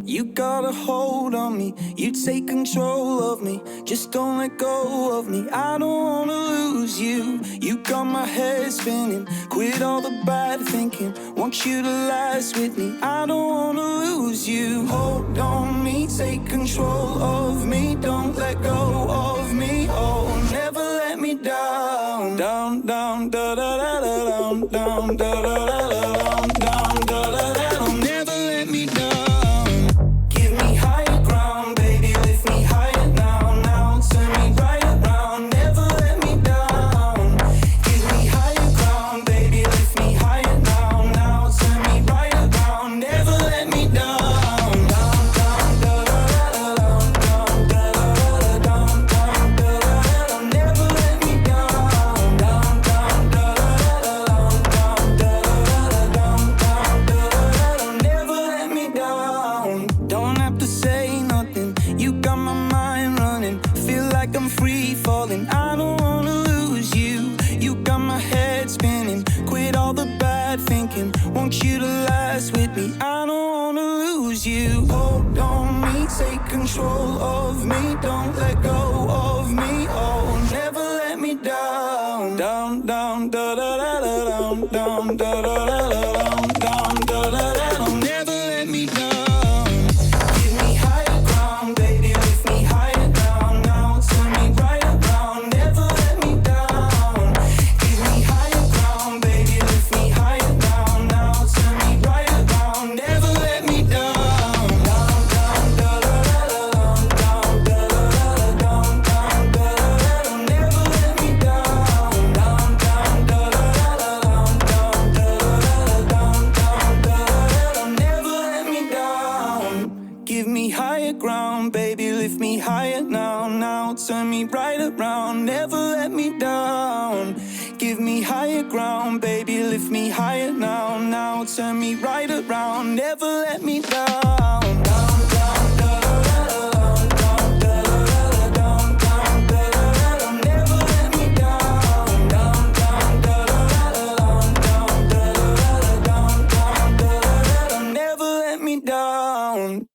You got a hold on me, you take control of me. Just don't let go of me, I don't wanna lose you. You got my head spinning, quit all the bad thinking. Want you to last with me, I don't wanna lose you. Hold on me, take control of me. Don't let go of me, oh, never let me down. Down, down, da da da da, down, down, da da da da, down, down, da da da da. Never let me down. I'm free falling, I don't wanna lose you. You got my head spinning, quit all the bad thinking. Want you to last with me, I don't wanna lose you. Hold on me, take control of me. Don't let go of me, oh, never let me down. Down, down, da da da da, down, down, da da da da, down, down, da da da da. Never let me down. Give me higher ground, baby, lift me higher now, now. Turn me right around, never let me down. Give me higher ground, baby, lift me higher now, now. Turn me right around, never let me down.